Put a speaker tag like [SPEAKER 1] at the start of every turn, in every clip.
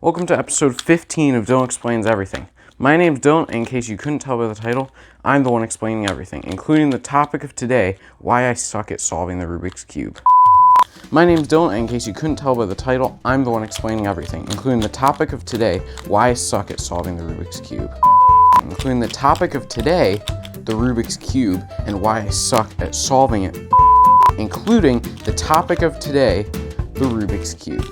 [SPEAKER 1] Welcome to episode 15 of Dyllon Explains Everything. My name's Dyllon, and in case you couldn't tell by the title, I'm the one explaining everything, including the topic of today, why I suck at solving the Rubik's Cube. My name's Dyllon, and in case you couldn't tell by the title, I'm the one explaining everything, including the topic of today, why I suck at solving the Rubik's Cube. Including the topic of today, the Rubik's Cube, and why I suck at solving it. Including the topic of today, the Rubik's Cube.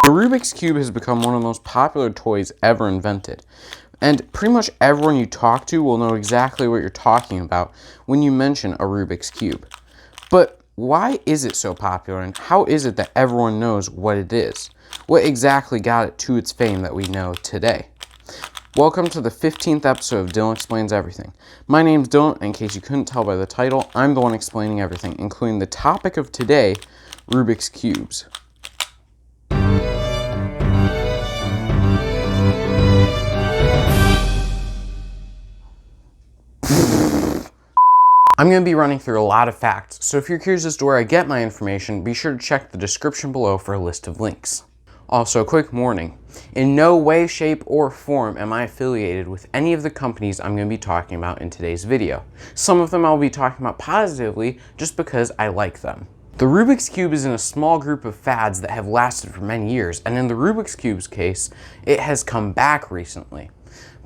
[SPEAKER 1] The Rubik's Cube has become one of the most popular toys ever invented, and pretty much everyone you talk to will know exactly what you're talking about when you mention a Rubik's Cube. But why is it so popular, and how is it that everyone knows what it is? What exactly got it to its fame that we know today? Welcome to the 15th episode of Dyllon Explains Everything. My name's Dyllon, and in case you couldn't tell by the title, I'm the one explaining everything, including the topic of today, Rubik's Cubes. I'm going to be running through a lot of facts, so if you're curious as to where I get my information, be sure to check the description below for a list of links. Also, quick warning, in no way, shape, or form am I affiliated with any of the companies I'm going to be talking about in today's video. Some of them I'll be talking about positively just because I like them. The Rubik's Cube is in a small group of fads that have lasted for many years, and in the Rubik's Cube's case, it has come back recently.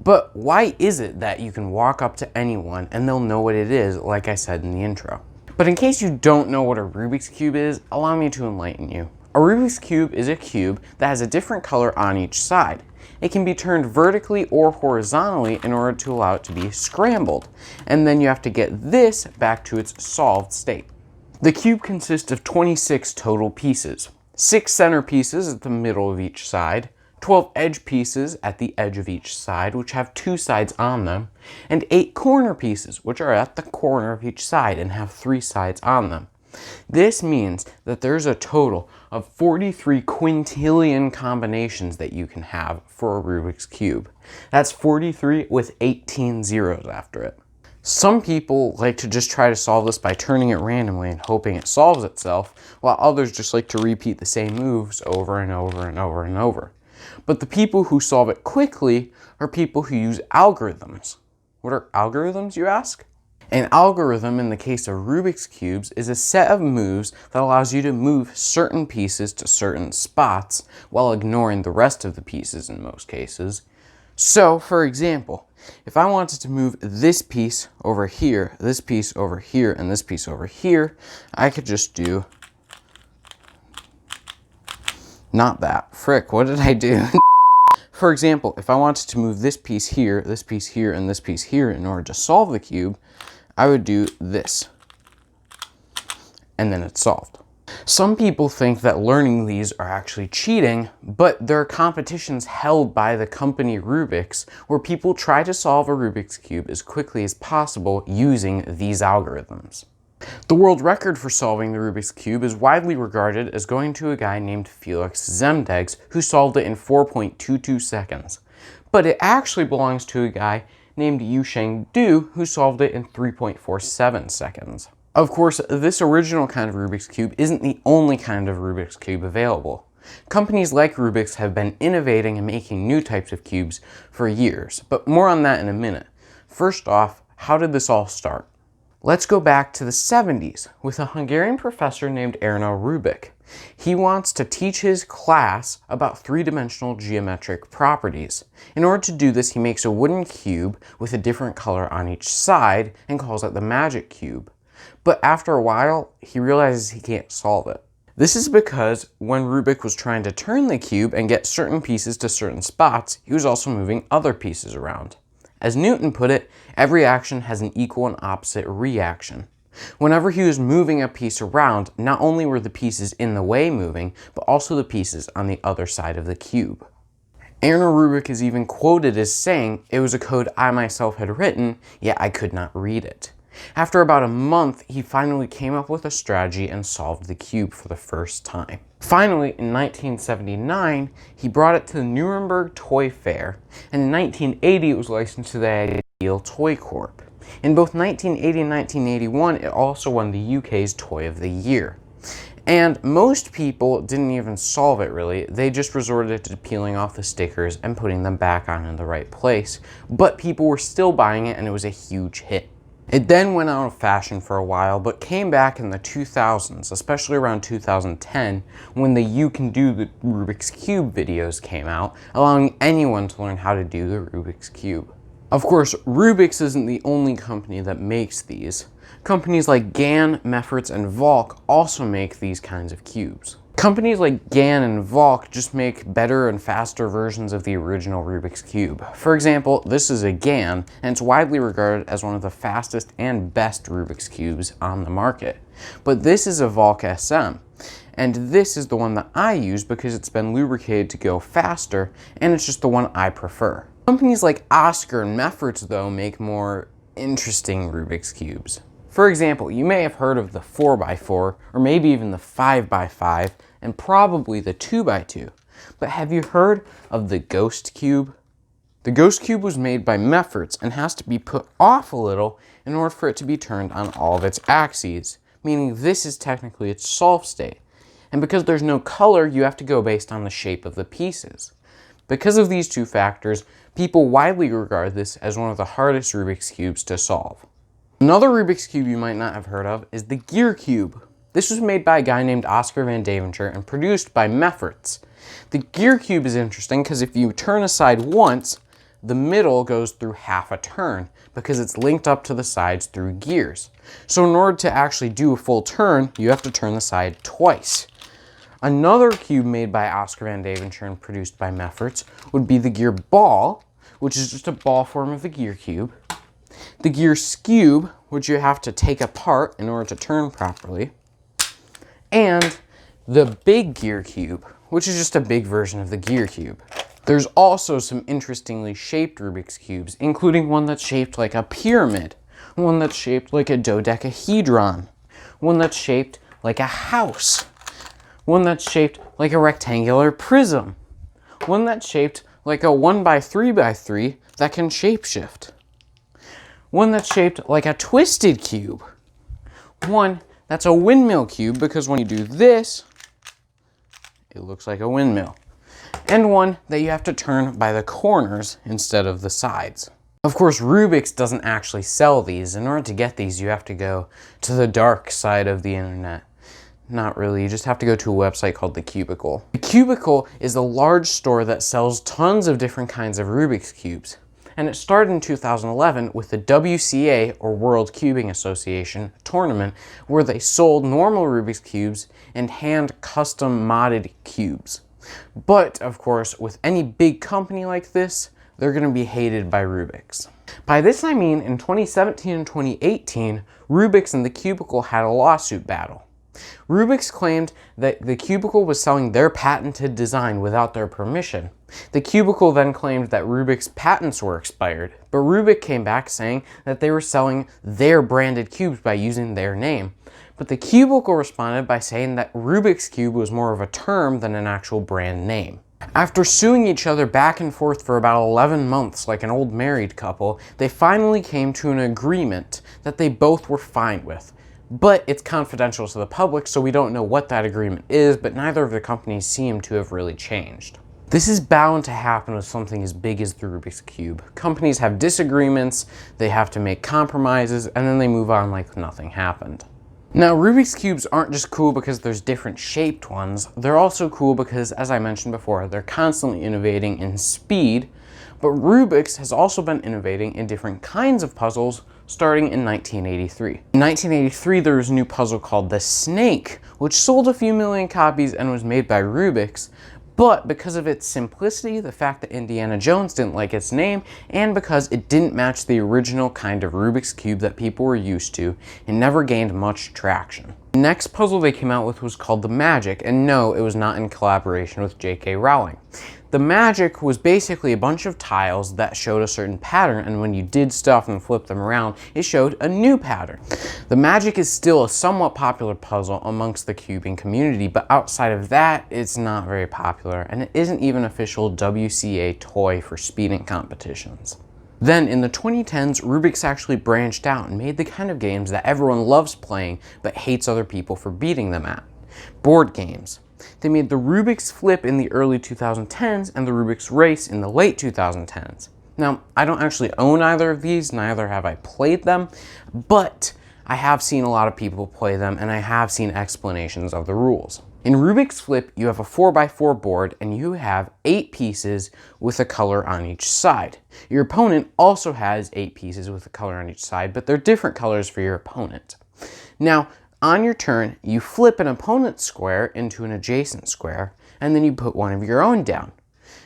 [SPEAKER 1] But why is it that you can walk up to anyone and they'll know what it is, like I said in the intro? But in case you don't know what a Rubik's Cube is, allow me to enlighten you. A Rubik's Cube is a cube that has a different color on each side. It can be turned vertically or horizontally in order to allow it to be scrambled, and then you have to get this back to its solved state. The cube consists of 26 total pieces, 6 center pieces at the middle of each side, 12 edge pieces at the edge of each side, which have 2 sides on them, and 8 corner pieces, which are at the corner of each side and have 3 sides on them. This means that there's a total of 43 quintillion combinations that you can have for a Rubik's Cube. That's 43 with 18 zeros after it. Some people like to just try to solve this by turning it randomly and hoping it solves itself, while others just like to repeat the same moves over and over and over and over. But the people who solve it quickly are people who use algorithms. What are algorithms, you ask? An algorithm in the case of Rubik's Cubes is a set of moves that allows you to move certain pieces to certain spots while ignoring the rest of the pieces in most cases. So, for example, if I wanted to move this piece over here, this piece over here, and this piece over here, I could just do... Not that. Frick, what did I do? For example, if I wanted to move this piece here, and this piece here in order to solve the cube, I would do this. And then it's solved. Some people think that learning these are actually cheating, but there are competitions held by the company Rubik's where people try to solve a Rubik's Cube as quickly as possible using these algorithms. The world record for solving the Rubik's Cube is widely regarded as going to a guy named Felix Zemdegs, who solved it in 4.22 seconds. But it actually belongs to a guy named Yusheng Du, who solved it in 3.47 seconds. Of course, this original kind of Rubik's Cube isn't the only kind of Rubik's Cube available. Companies like Rubik's have been innovating and making new types of cubes for years, but more on that in a minute. First off, how did this all start? Let's go back to the 70s with a Hungarian professor named Erno Rubik. He wants to teach his class about three-dimensional geometric properties. In order to do this, he makes a wooden cube with a different color on each side and calls it the magic cube. But after a while, he realizes he can't solve it. This is because when Rubik was trying to turn the cube and get certain pieces to certain spots, he was also moving other pieces around. As Newton put it, every action has an equal and opposite reaction. Whenever he was moving a piece around, not only were the pieces in the way moving, but also the pieces on the other side of the cube. Erno Rubik is even quoted as saying, "It was a code I myself had written, yet I could not read it." After about a month, he finally came up with a strategy and solved the cube for the first time. Finally, in 1979, he brought it to the Nuremberg Toy Fair, and in 1980 it was licensed to the Ideal Toy Corp. In both 1980 and 1981, it also won the UK's Toy of the Year. And most people didn't even solve it really, they just resorted to peeling off the stickers and putting them back on in the right place. But people were still buying it and it was a huge hit. It then went out of fashion for a while, but came back in the 2000s, especially around 2010, when the You Can Do the Rubik's Cube videos came out, allowing anyone to learn how to do the Rubik's Cube. Of course, Rubik's isn't the only company that makes these. Companies like GAN, Mefferts, and Volk also make these kinds of cubes. Companies like GAN and Volk just make better and faster versions of the original Rubik's Cube. For example, this is a GAN, and it's widely regarded as one of the fastest and best Rubik's Cubes on the market. But this is a Volk SM, and this is the one that I use because it's been lubricated to go faster, and it's just the one I prefer. Companies like Oscar and Mefferts, though, make more interesting Rubik's Cubes. For example, you may have heard of the 4x4, or maybe even the 5x5, and probably the 2x2. But have you heard of the Ghost Cube? The Ghost Cube was made by Mefferts and has to be put off a little in order for it to be turned on all of its axes, meaning this is technically its solve state. And because there's no color, you have to go based on the shape of the pieces. Because of these two factors, people widely regard this as one of the hardest Rubik's Cubes to solve. Another Rubik's Cube you might not have heard of is the Gear Cube. This was made by a guy named Oscar Van Deventer and produced by Mefferts. The Gear Cube is interesting because if you turn a side once, the middle goes through half a turn because it's linked up to the sides through gears. So in order to actually do a full turn, you have to turn the side twice. Another cube made by Oscar Van Deventer and produced by Mefferts would be the Gear Ball, which is just a ball form of the Gear Cube. The Gear Cube, which you have to take apart in order to turn properly. And the Big Gear Cube, which is just a big version of the Gear Cube. There's also some interestingly shaped Rubik's Cubes, including one that's shaped like a pyramid, one that's shaped like a dodecahedron, one that's shaped like a house, one that's shaped like a rectangular prism, one that's shaped like a 1x3x3 that can shapeshift, one that's shaped like a twisted cube, one that's a windmill cube because when you do this, it looks like a windmill, and one that you have to turn by the corners instead of the sides. Of course, Rubik's doesn't actually sell these. In order to get these, you have to go to the dark side of the internet. Not really, you just have to go to a website called The Cubicle. The Cubicle is a large store that sells tons of different kinds of Rubik's Cubes. And it started in 2011 with the WCA, or World Cubing Association, tournament where they sold normal Rubik's Cubes and hand custom modded cubes. But, of course, with any big company like this, they're going to be hated by Rubik's. By this I mean in 2017 and 2018, Rubik's and the Cubicle had a lawsuit battle. Rubik's claimed that the Cubicle was selling their patented design without their permission. The Cubicle then claimed that Rubik's patents were expired, but Rubik came back saying that they were selling their branded cubes by using their name. But the Cubicle responded by saying that Rubik's Cube was more of a term than an actual brand name. After suing each other back and forth for about 11 months like an old married couple, they finally came to an agreement that they both were fine with. But it's confidential to the public, so we don't know what that agreement is, but neither of the companies seem to have really changed. This is bound to happen with something as big as the Rubik's Cube. Companies have disagreements, they have to make compromises, and then they move on like nothing happened. Now, Rubik's Cubes aren't just cool because there's different shaped ones, they're also cool because, as I mentioned before, they're constantly innovating in speed, but Rubik's has also been innovating in different kinds of puzzles starting in 1983. In 1983, there was a new puzzle called the Snake, which sold a few million copies and was made by Rubik's, but because of its simplicity, the fact that Indiana Jones didn't like its name, and because it didn't match the original kind of Rubik's Cube that people were used to, it never gained much traction. The next puzzle they came out with was called the Magic, and no, it was not in collaboration with J.K. Rowling. The Magic was basically a bunch of tiles that showed a certain pattern, and when you did stuff and flipped them around, it showed a new pattern. The Magic is still a somewhat popular puzzle amongst the cubing community, but outside of that, it's not very popular, and it isn't even an official WCA toy for speeding competitions. Then, in the 2010s, Rubik's actually branched out and made the kind of games that everyone loves playing, but hates other people for beating them at. Board games. They made the Rubik's Flip in the early 2010s and the Rubik's Race in the late 2010s. Now, I don't actually own either of these, neither have I played them, but I have seen a lot of people play them and I have seen explanations of the rules. In Rubik's Flip, you have a 4x4 board and you have 8 pieces with a color on each side. Your opponent also has 8 pieces with a color on each side, but they're different colors for your opponent. Now, on your turn, you flip an opponent's square into an adjacent square, and then you put one of your own down.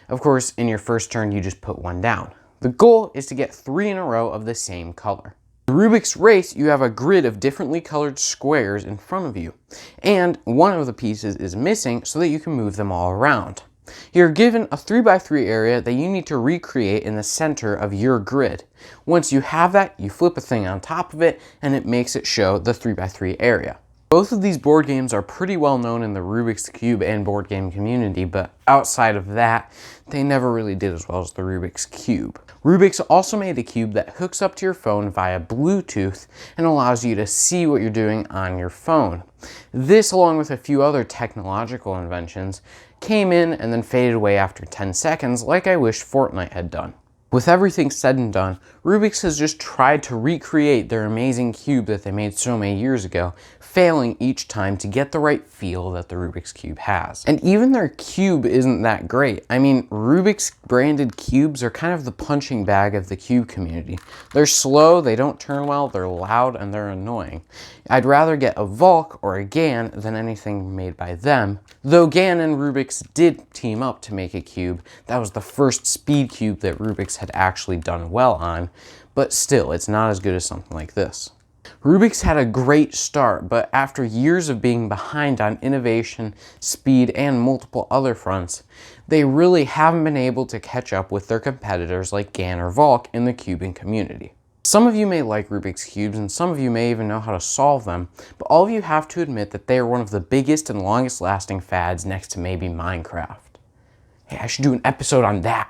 [SPEAKER 1] Of course, in your first turn, you just put one down. The goal is to get 3 in a row of the same color. In Rubik's Race, you have a grid of differently colored squares in front of you, and one of the pieces is missing so that you can move them all around. You're given a 3x3 area that you need to recreate in the center of your grid. Once you have that, you flip a thing on top of it, and it makes it show the 3x3 area. Both of these board games are pretty well known in the Rubik's Cube and board game community, but outside of that, they never really did as well as the Rubik's Cube. Rubik's also made a cube that hooks up to your phone via Bluetooth and allows you to see what you're doing on your phone. This, along with a few other technological inventions, came in and then faded away after 10 seconds like I wish Fortnite had done. With everything said and done, Rubik's has just tried to recreate their amazing cube that they made so many years ago, failing each time to get the right feel that the Rubik's Cube has. And even their cube isn't that great. I mean, Rubik's branded cubes are kind of the punching bag of the cube community. They're slow, they don't turn well, they're loud, and they're annoying. I'd rather get a Volk or a GAN than anything made by them, though GAN and Rubik's did team up to make a cube. That was the first speed cube that Rubik's had actually done well on, but still, it's not as good as something like this. Rubik's had a great start, but after years of being behind on innovation, speed, and multiple other fronts, they really haven't been able to catch up with their competitors like GAN or Volk in the cubing community. Some of you may like Rubik's Cubes, and some of you may even know how to solve them, but all of you have to admit that they are one of the biggest and longest lasting fads next to maybe Minecraft. Hey, I should do an episode on that.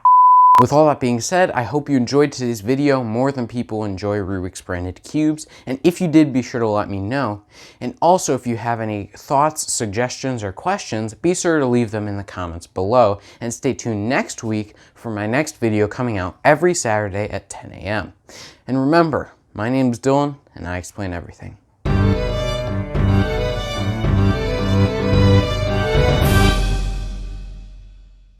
[SPEAKER 1] With all that being said, I hope you enjoyed today's video more than people enjoy Rubik's branded cubes, and if you did, be sure to let me know. And also, if you have any thoughts, suggestions, or questions, be sure to leave them in the comments below, and stay tuned next week for my next video coming out every Saturday at 10 a.m. And remember, my name is Dylan, and I explain everything.